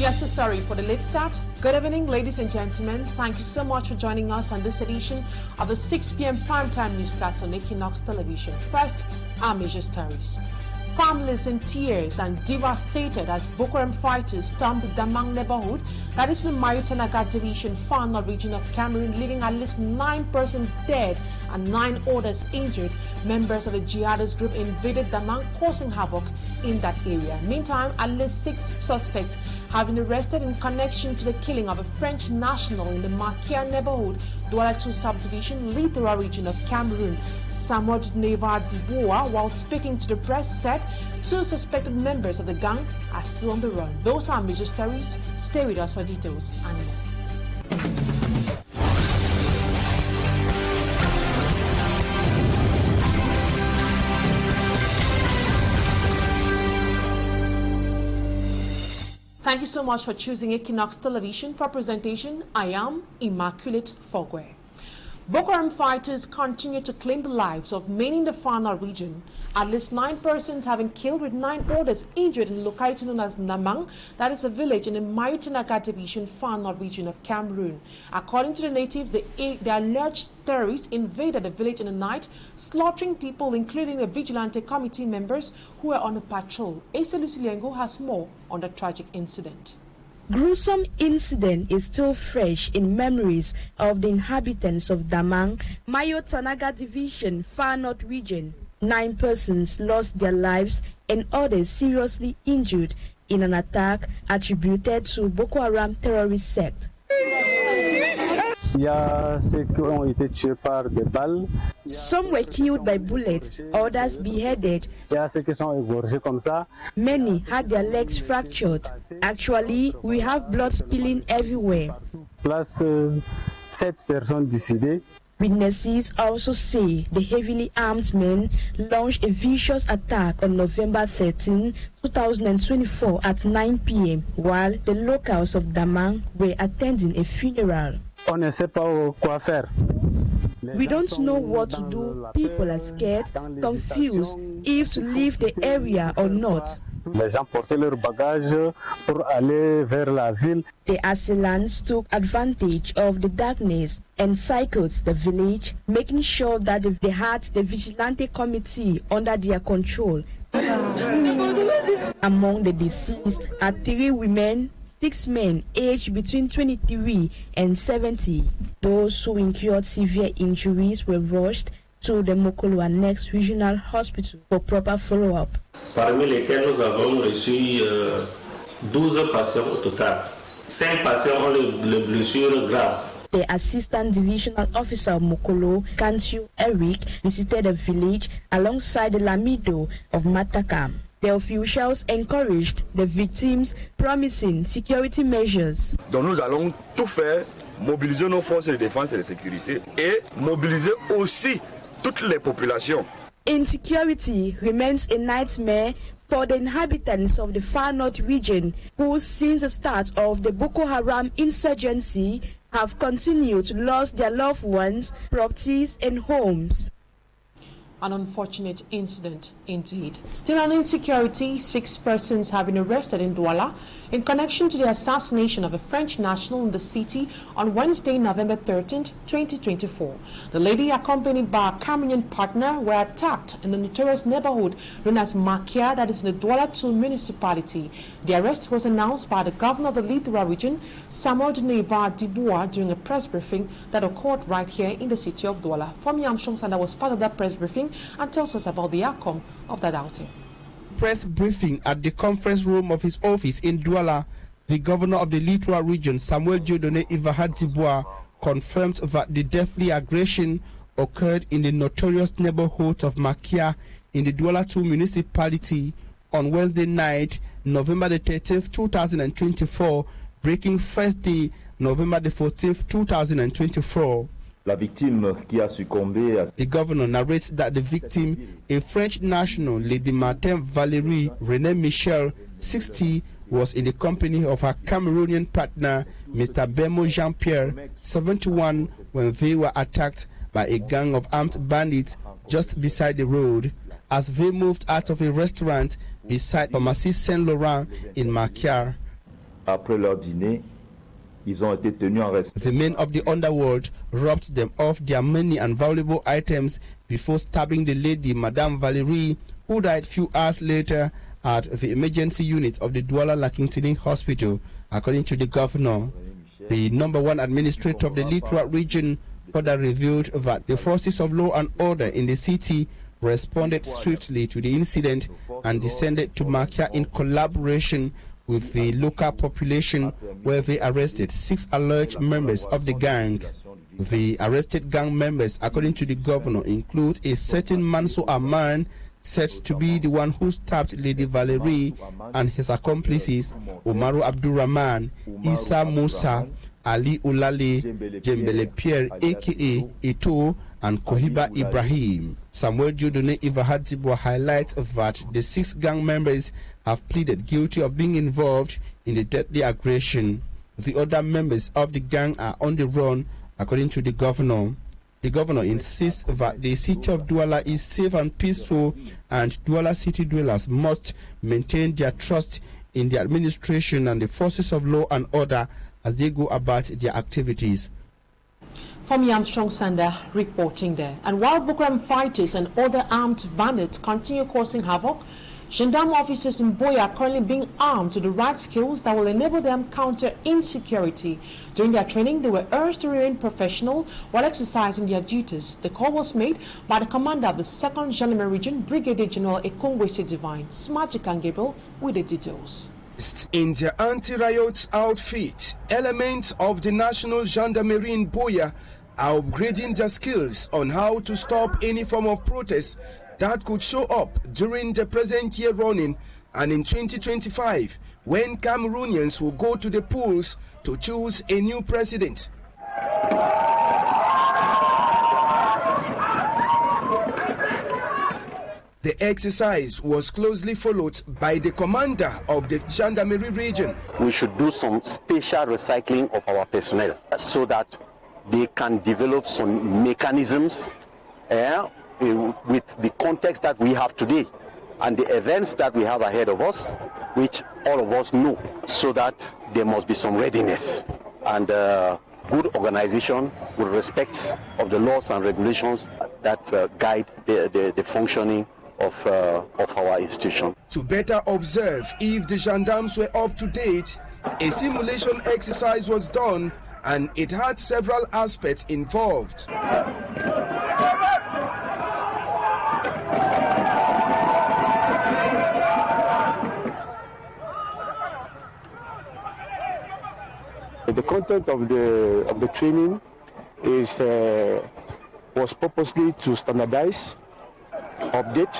We are so sorry for the late start. Good evening, ladies and gentlemen. Thank you so much for joining us on this edition of the 6 p.m. primetime newscast on Equinoxe television. First, our major stories. Families in tears and devastated as Boko Haram fighters stormed the Damang neighborhood, that is in the Mayutanaga division, far north region of Cameroon, leaving at least 9 persons dead and 9 others injured. Members of the jihadist group invaded Damang, causing havoc in that area. Meantime, at least 6 suspects have been arrested in connection to the killing of a French national in the Makia neighborhood, Douala 2 subdivision, littoral region of Cameroon. Samuel Neva Diboa, while speaking to the press, said 2 suspected members of the gang are still on the run. Those are major stories. Stay with us for details and more. Thank you so much for choosing Equinoxe Television for presentation. I am Immaculate Fogwe. Boko Haram fighters continue to claim the lives of many in the far north region. At least 9 persons have been killed with 9 others injured in the locality known as Namang, that is a village in the Mayutanaga division, far north region of Cameroon. According to the natives, the alleged terrorists invaded the village in the night, slaughtering people, including the vigilante committee members who were on a patrol. Asa Lucilengo has more on the tragic incident. Gruesome incident is still fresh in memories of the inhabitants of Damang, Mayutanaga division, far north region. 9 persons lost their lives and others seriously injured in an attack attributed to Boko Haram terrorist sect. Some were killed by bullets, others beheaded. Many had their legs fractured. Actually, we have blood spilling everywhere. Witnesses also say the heavily armed men launched a vicious attack on November 13, 2024 at 9 p.m. while the locals of Damang were attending a funeral. We don't know what to do. People are scared, confused if to leave the area or not. The assailants took advantage of the darkness and cycled the village, making sure that they had the vigilante committee under their control. Among the deceased are 3 women, 6 men aged between 23 and 70. Those who incurred severe injuries were rushed to the Mokolo Annex Regional Hospital for proper follow-up. Parmi lesquels nous avons reçu 12 patients au total. 5 patients ont les blessures graves. The Assistant Divisional Officer of Mokolo, Kansu Eric, visited the village alongside the Lamido of Matakam. The officials encouraged the victims, promising security measures. Donc nous allons tout faire, mobiliser nos forces de défense et de sécurité et mobiliser aussi toutes les populations. Insecurity remains a nightmare for the inhabitants of the far north region, who since the start of the Boko Haram insurgency have continued to lose their loved ones, properties and homes. An unfortunate incident indeed. Still on insecurity, 6 persons have been arrested in Douala in connection to the assassination of a French national in the city on Wednesday, November 13, 2024. The lady, accompanied by a Cameroonian partner, were attacked in the notorious neighborhood known as Makia, that is in the Douala 2 municipality. The arrest was announced by the governor of the littoral region, Samuel Neva Diboa, during a press briefing that occurred right here in the city of Douala. From Yamshong Sanda was part of that press briefing and tells us about the outcome of that outing. Press briefing at the conference room of his office in Douala, the governor of the littoral region, Samuel Dieudonné Ivahad Diboa, confirmed that the deadly aggression occurred in the notorious neighborhood of Makia in the Douala 2 municipality on Wednesday night, November the 13th, 2024, breaking Thursday, November the 14th, 2024. La victime qui a succombé à... The governor narrates that the victim, a French national, Lady Martin Valérie René Michel, 60, was in the company of her Cameroonian partner, Mr. Bemo Jean-Pierre, 71, when they were attacked by a gang of armed bandits just beside the road as they moved out of a restaurant beside Pharmacie Saint Laurent in Makia. Après leur dîner, ils ont été tenus en respect. The men of the underworld robbed them of their money and valuable items before stabbing the lady, Madame Valérie, who died few hours later at the emergency unit of the Douala Lakintini Hospital, according to the governor. The #1 administrator of the Littoral region further revealed that the forces of law and order in the city responded swiftly to the incident and descended to Makia in collaboration with the local population, where they arrested 6 alleged members of the gang. The arrested gang members, according to the governor, include a certain Manso Aman, said to be the one who stabbed Lady Valerie, and his accomplices, Umaru Abdurrahman, Isa Musa, Ali Ulale, Jembele Pierre, aka Ito, and Kohiba Ibrahim. Samuel Jodone Ivahadzibwa highlights that the 6 gang members have pleaded guilty of being involved in the deadly aggression. The other members of the gang are on the run, according to the governor. The governor insists that the city of Douala is safe and peaceful, and Douala city dwellers must maintain their trust in the administration and the forces of law and order as they go about their activities. From Armstrong Sander reporting there. And while Boko Haram fighters and other armed bandits continue causing havoc, gendarme officers in Boya are currently being armed to the right skills that will enable them counter insecurity. During their training, they were urged to remain professional while exercising their duties. The call was made by the commander of the 2nd Gendarmerie Region, Brigadier General Quinoxetv. Smagic and Gabriel with the details. In their anti-riot outfit, elements of the National Gendarmerie in Boya are upgrading their skills on how to stop any form of protest that could show up during the present year running and in 2025, when Cameroonians will go to the polls to choose a new president. The exercise was closely followed by the commander of the Gendarmerie region. We should do some spatial recycling of our personnel so that they can develop some mechanisms with the context that we have today and the events that we have ahead of us, which all of us know, so that there must be some readiness and good organization with respect of the laws and regulations that guide the functioning of our institution. To better observe if the gendarmes were up to date, a simulation exercise was done and it had several aspects involved. The content of the training was purposely to standardize, update,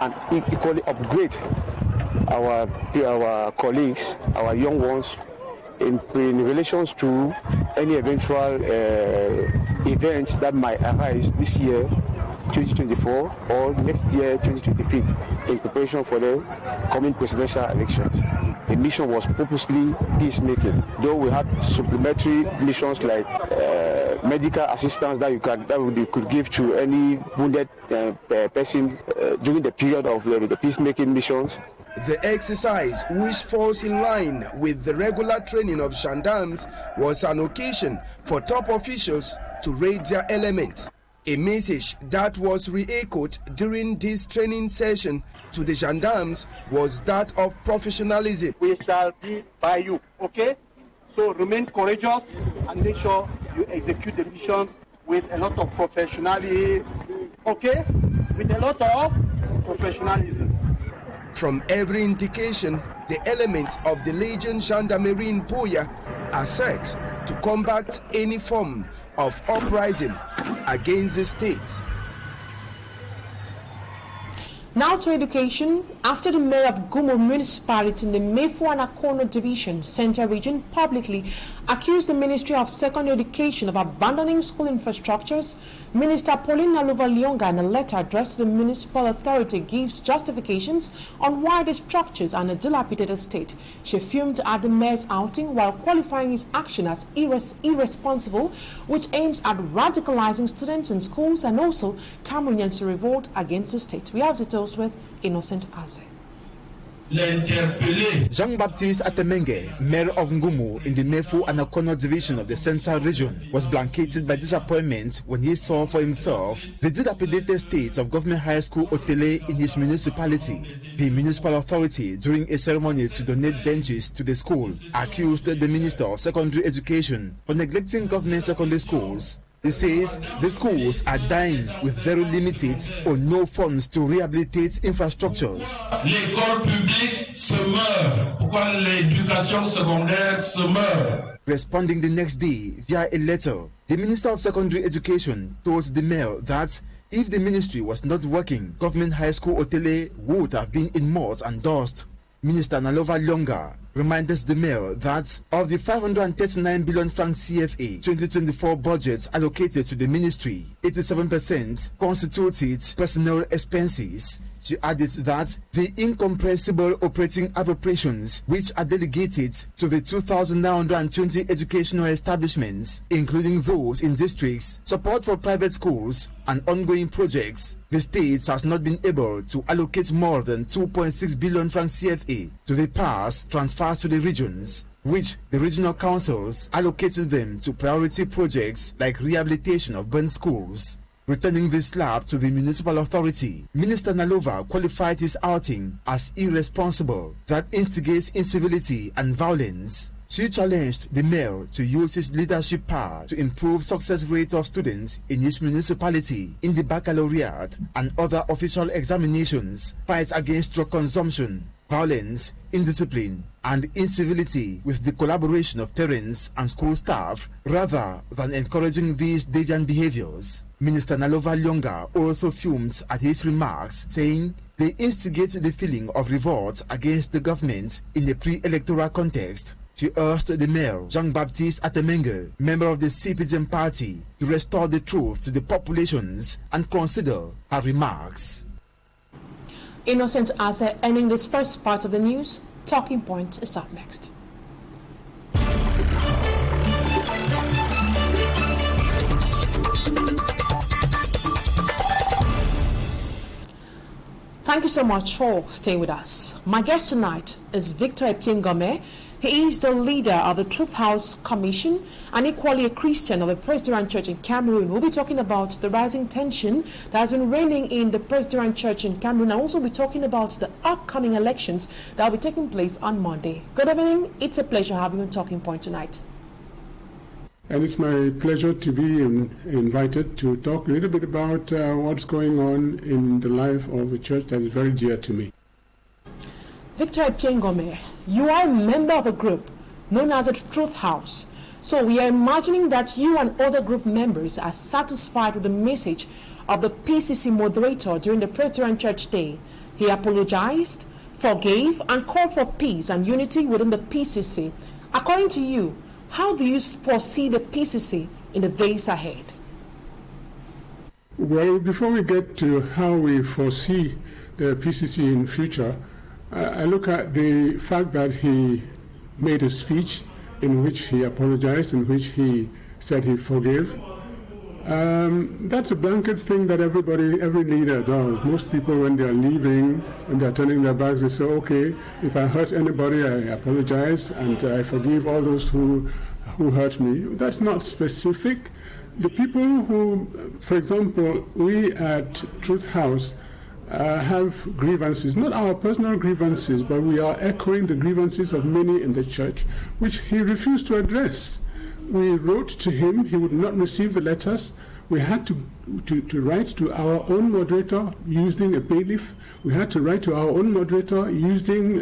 and equally upgrade our colleagues, our young ones, in relations to any eventual events that might arise this year, 2024, or next year, 2025, in preparation for the coming presidential elections. The mission was purposely peacemaking, though we had supplementary missions like medical assistance that you could give to any wounded person during the period of the peacemaking missions. The exercise, which falls in line with the regular training of gendarmes, was an occasion for top officials to rate their elements. A message that was re-echoed during this training session to the gendarmes was that of professionalism. We shall be by you, okay? So remain courageous and make sure you execute the missions with a lot of professionalism, okay? With a lot of professionalism. From every indication, the elements of the Legion Gendarmerie in Boya are set to combat any form of uprising against the state. Now to education. After the mayor of Gumo municipality in the Mefo and Akono division, Central region, publicly accused the Ministry of Secondary Education of abandoning school infrastructures, Minister Pauline Naluva-Lyonga, in a letter addressed to the municipal authority, gives justifications on why the structures are in a dilapidated state. She fumed at the mayor's outing while qualifying his action as irresponsible, which aims at radicalizing students in schools and also Cameroonians to revolt against the state. We have details with Innocent Aze. Jean-Baptiste Atemenge, mayor of Ngumu in the Mefu and Okono division of the Central Region, was blanketed by disappointment when he saw for himself the dilapidated state of Government High School Otele in his municipality. The municipal authority, during a ceremony to donate benches to the school, accused the Minister of Secondary Education for neglecting government secondary schools. He says the schools are dying with very limited or no funds to rehabilitate infrastructures. L'école publique se meurt. Pourquoi l'éducation secondaire se meurt? Responding the next day via a letter, the Minister of Secondary Education told the mayor that if the ministry was not working, Government High School Otele would have been in moth and dust. Minister Nalova Lyonga reminded the mayor that of the 539 billion francs CFA 2024 budget allocated to the ministry, 87% constituted personnel expenses. She added that the incompressible operating appropriations, which are delegated to the 2,920 educational establishments, including those in districts, support for private schools, and ongoing projects, the state has not been able to allocate more than 2.6 billion francs CFA to the past transfers to the regions, which the regional councils allocated them to priority projects like rehabilitation of burnt schools. Returning the slab to the municipal authority, Minister Nalova qualified his outing as irresponsible that instigates incivility and violence. She challenged the mayor to use his leadership power to improve success rate of students in his municipality in the baccalaureate and other official examinations, fight against drug consumption, violence, indiscipline, and incivility with the collaboration of parents and school staff rather than encouraging these deviant behaviors. Minister Nalova Lyonga also fumed at his remarks, saying they instigate the feeling of revolt against the government in a pre-electoral context. She urged the mayor, Jean-Baptiste Atemenge, member of the CPDM party, to restore the truth to the populations and consider her remarks. Innocent Ase ending this first part of the news. Talking Point is up next. Thank you so much for staying with us. My guest tonight is Victor Epiengome. He is the leader of the Truth House Commission and equally a Christian of the Presbyterian Church in Cameroon. We'll be talking about the rising tension that has been reigning in the Presbyterian Church in Cameroon, and also be talking about the upcoming elections that will be taking place on Monday. Good evening. It's a pleasure having you on Talking Point tonight. And it's my pleasure to be invited to talk a little bit about what's going on in the life of a church that is very dear to me. Victor Epiengome, you are a member of a group known as the Truth House. So we are imagining that you and other group members are satisfied with the message of the PCC moderator during the Presbyterian Church Day. He apologized, forgave, and called for peace and unity within the PCC. According to you, how do you foresee the PCC in the days ahead? Well, before we get to how we foresee the PCC in future, I look at the fact that he made a speech in which he apologized, in which he said he forgave. That's a blanket thing that every leader does. Most people, when they're leaving, when they're turning their backs, they say, okay, if I hurt anybody, I apologize and I forgive all those who hurt me. That's not specific. The people who, for example, we at Truth House have grievances, not our personal grievances, but we are echoing the grievances of many in the church, which he refused to address. We wrote to him, he would not receive the letters. We had to write to our own moderator using a bailiff. We had to write to our own moderator using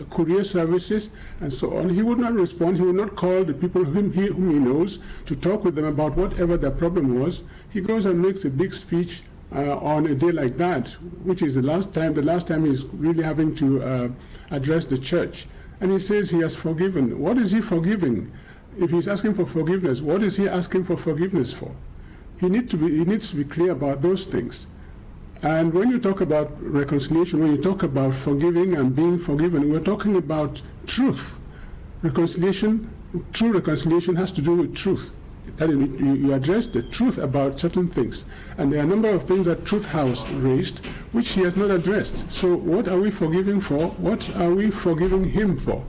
courier services and so on. He would not respond. He would not call the people whom he knows to talk with them about whatever their problem was. He goes and makes a big speech on a day like that, which is the last time he's really having to address the church. And he says he has forgiven. What is he forgiving? If he's asking for forgiveness, what is he asking for forgiveness for? He needs to be clear about those things. And when you talk about reconciliation, when you talk about forgiving and being forgiven, we're talking about truth. Reconciliation, true reconciliation has to do with truth. that you address the truth about certain things. And there are a number of things that Truth House raised which he has not addressed. So what are we forgiving for? What are we forgiving him for?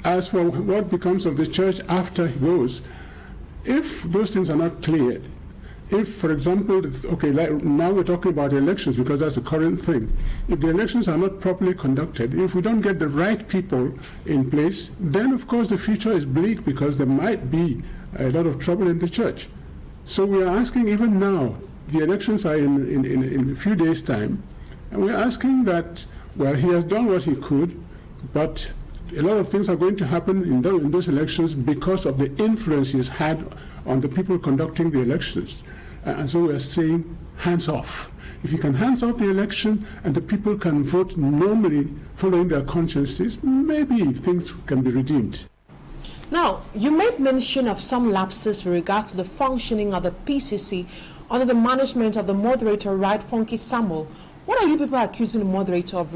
As for what becomes of the church after he goes, if those things are not cleared, if, for example, okay, like now we're talking about elections because that's a current thing. If the elections are not properly conducted, if we don't get the right people in place, then of course the future is bleak because there might be a lot of trouble in the church. So we are asking even now, the elections are in a few days' time, and we're asking that, well, he has done what he could, but a lot of things are going to happen in those elections because of the influence he's had on the people conducting the elections. And so we're saying, hands off. If you can hands off the election and the people can vote normally following their consciences, maybe things can be redeemed. Now, you made mention of some lapses with regards to the functioning of the PCC under the management of the moderator, Right Funky Samuel. What are you people accusing the moderator of?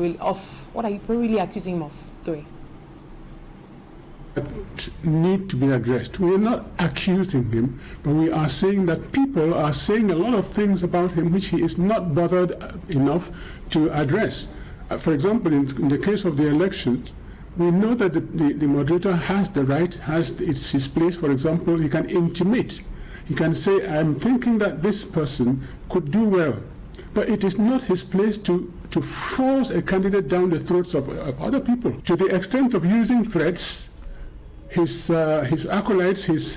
What are you really accusing him of doing? Need to be addressed. We are not accusing him, but we are saying that people are saying a lot of things about him which he is not bothered enough to address. For example, in the case of the elections, we know that the moderator has the right, it's his place. For example, he can intimate. He can say, I'm thinking that this person could do well, but it is not his place to force a candidate down the throats of other people. To the extent of using threats, his acolytes, his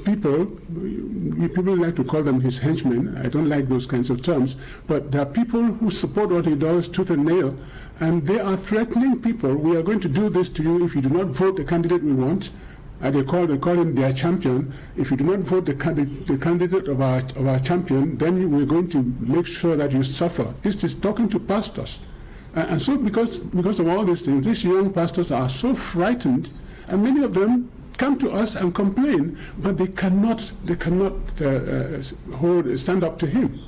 people, people like to call them his henchmen. I don't like those kinds of terms, but there are people who support what he does tooth and nail, and they are threatening people. We are going to do this to you if you do not vote the candidate we want. They call him their champion. If you do not vote the candidate of our champion, then we're going to make sure that you suffer. This is talking to pastors. And so because of all these things, these young pastors are so frightened, and many of them come to us and complain, but they cannot stand up to him.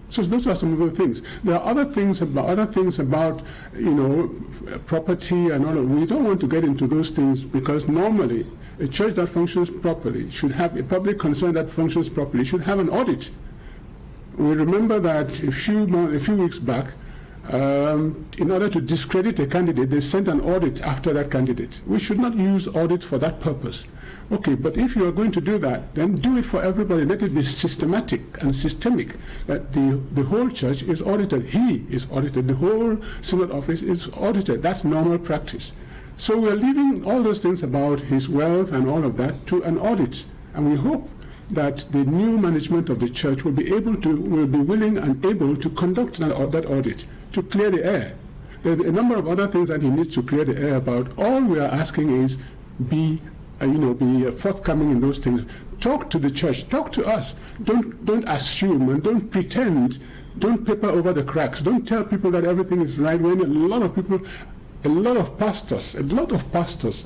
So those are some of the things. There are other things about property and all of. We don't want to get into those things because normally a church that functions properly should have a public concern that functions properly should have an audit. We remember that a few weeks back, in order to discredit a candidate, they sent an audit after that candidate. We should not use audit for that purpose. Okay, but if you are going to do that, then do it for everybody. Let it be systematic and systemic, that the whole church is audited. He is audited. The whole synod office is audited. That's normal practice. So we are leaving all those things about his wealth and all of that to an audit. And we hope that the new management of the church will be willing and able to conduct that audit, to clear the air. There are a number of other things that he needs to clear the air about. All we are asking is be forthcoming in those things. Talk to the church. Talk to us. Don't assume and don't pretend. Don't paper over the cracks. Don't tell people that everything is right when a lot of pastors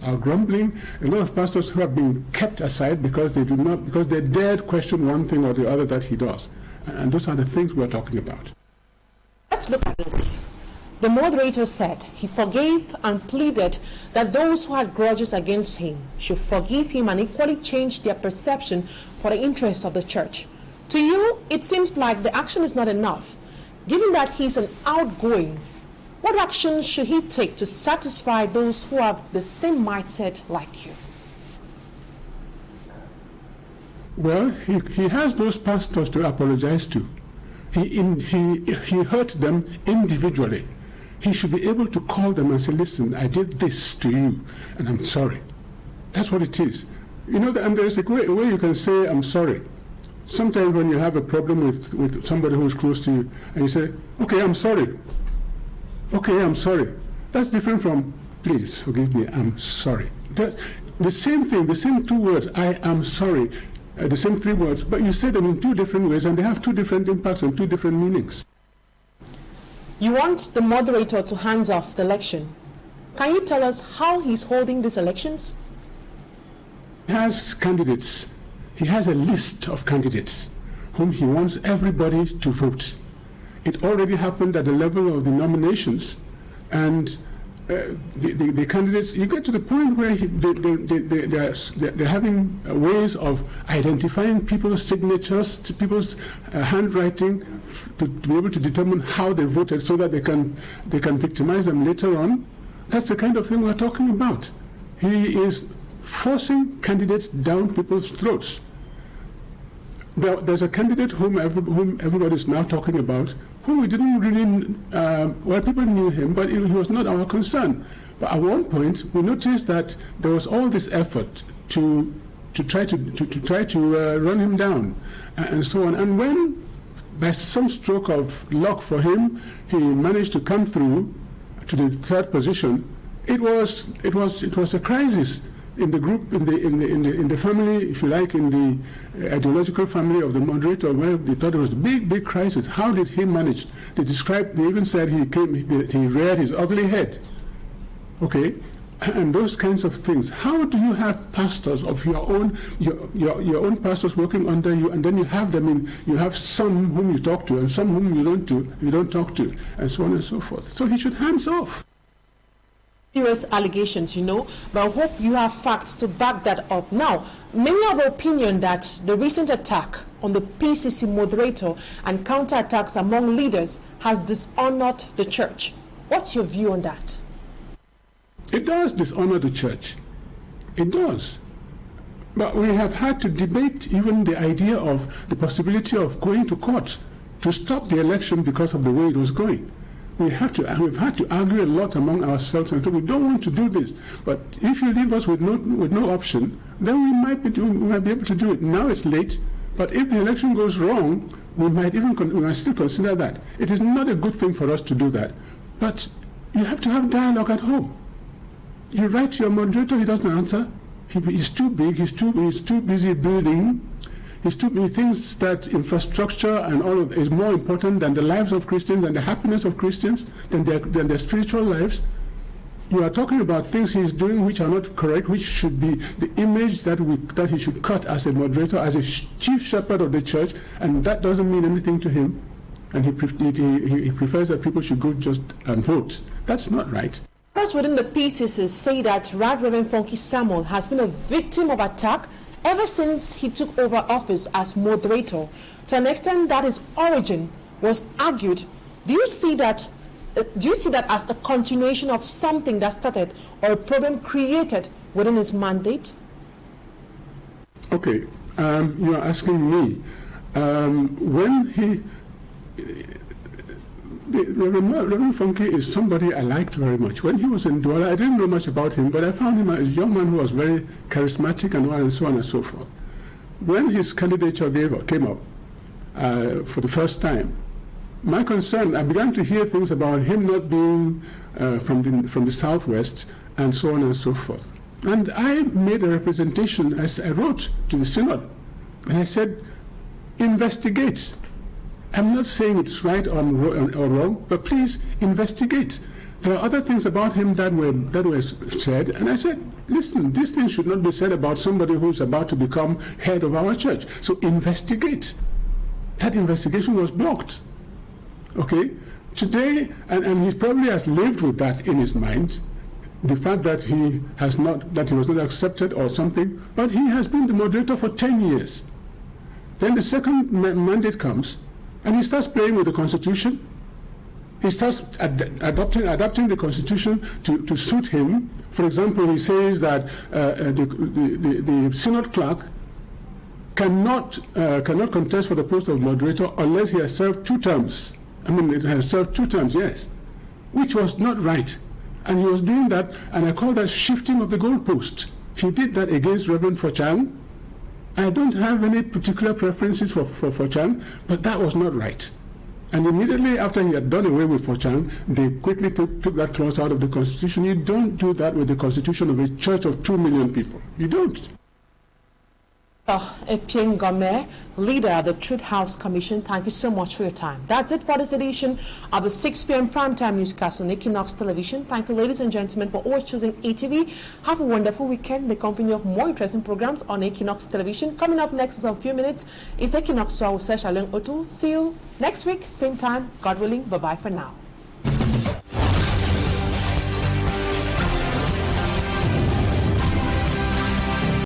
are grumbling. A lot of pastors who have been kept aside because they dared question one thing or the other that he does. And those are the things we're talking about. Let's look at this. The moderator said he forgave and pleaded that those who had grudges against him should forgive him and equally change their perception for the interest of the church. To you, it seems like the action is not enough. Given that he's an outgoing, what action should he take to satisfy those who have the same mindset like you? Well, he has those pastors to apologize to. He hurt them individually. He should be able to call them and say, listen, I did this to you, and I'm sorry. That's what it is. And there's a way you can say, I'm sorry. Sometimes when you have a problem with somebody who's close to you, and you say, okay, I'm sorry. Okay, I'm sorry. That's different from, please forgive me, I'm sorry. The same thing, the same two words, I am sorry, the same three words, but you say them in two different ways, and they have two different impacts and two different meanings. You want the moderator to hands off the election. Can you tell us how he's holding these elections? He has candidates. He has a list of candidates whom he wants everybody to vote. It already happened at the level of the nominations, and the candidates, you get to the point where they're having ways of identifying people's signatures, people's handwriting, to be able to determine how they voted so that they can victimize them later on. That's the kind of thing we're talking about. He is forcing candidates down people's throats. There's a candidate whom everybody is now talking about, who we didn't really, well, people knew him, but he was not our concern. But at one point, we noticed that there was all this effort to try to run him down, and so on. And when, by some stroke of luck for him, he managed to come through to the third position, it was a crisis in the group, in the family, if you like, in the ideological family of the moderator, where they thought it was a big crisis. How did he manage? They even said he reared his ugly head. Okay, and those kinds of things. How do you have pastors of your own pastors working under you, and then you have them in, you have some whom you talk to and some whom you don't talk to, and so on and so forth. So he should hands off. Serious allegations, but I hope you have facts to back that up. Now, many are of the opinion that the recent attack on the PCC moderator and counterattacks among leaders has dishonored the church. What's your view on that? It does dishonor the church. It does. But we have had to debate even the idea of the possibility of going to court to stop the election because of the way it was going. We've had to argue a lot among ourselves, and so we don't want to do this. But if you leave us with no option, then we might be able to do it. Now it's late, but if the election goes wrong, we might still consider that. It is not a good thing for us to do that. But you have to have dialogue at home. You write to your moderator, he doesn't answer. He's too big. He's too busy building. He thinks that infrastructure and all of is more important than the lives of Christians and the happiness of Christians, than their spiritual lives. You are talking about things he is doing which are not correct, which should be the image that he should cut as a moderator, as a chief shepherd of the church, and that doesn't mean anything to him. And he prefers that people should go just and vote. That's not right. Those within the PCC say that Reverend Funky Samuel has been a victim of attack ever since he took over office as moderator, to an extent that his origin was argued. Do you see that as a continuation of something that started, or a problem created within his mandate? Okay, you are asking me. Reverend Funky is somebody I liked very much. When he was in Douala, I didn't know much about him, but I found him as a young man who was very charismatic and so on and so forth. When his candidature came up for the first time, my concern, I began to hear things about him not being from the southwest and so on and so forth. And I made a representation, as I wrote to the synod, and I said, investigate. I'm not saying it's right or wrong, but please investigate. There are other things about him that were said, and I said, listen, this thing should not be said about somebody who's about to become head of our church. So investigate. That investigation was blocked. Okay? Today, and he probably has lived with that in his mind, the fact that he was not accepted or something, but he has been the moderator for 10 years. Then the second mandate comes, and he starts playing with the Constitution. He starts adapting the Constitution to suit him. For example, he says that the synod clerk cannot contest for the post of moderator unless he has served 2 terms. I mean, it has served 2 terms, yes, which was not right. And he was doing that, and I call that shifting of the goalpost. He did that against Reverend Fochang. I don't have any particular preferences for Fochang, but that was not right. And immediately after he had done away with Fochang, they quickly took that clause out of the Constitution. You don't do that with the Constitution of a church of 2 million people. You don't. Epien Gome, leader of the Truth House Commission, thank you so much for your time. That's it for this edition of the 6 p.m. primetime newscast on Equinoxe Television. Thank you, ladies and gentlemen, for always choosing ETV. Have a wonderful weekend. The company of more interesting programs on Equinoxe Television. Coming up next in some few minutes is Equinoxe Otu. See you next week, same time, God willing. Bye-bye for now.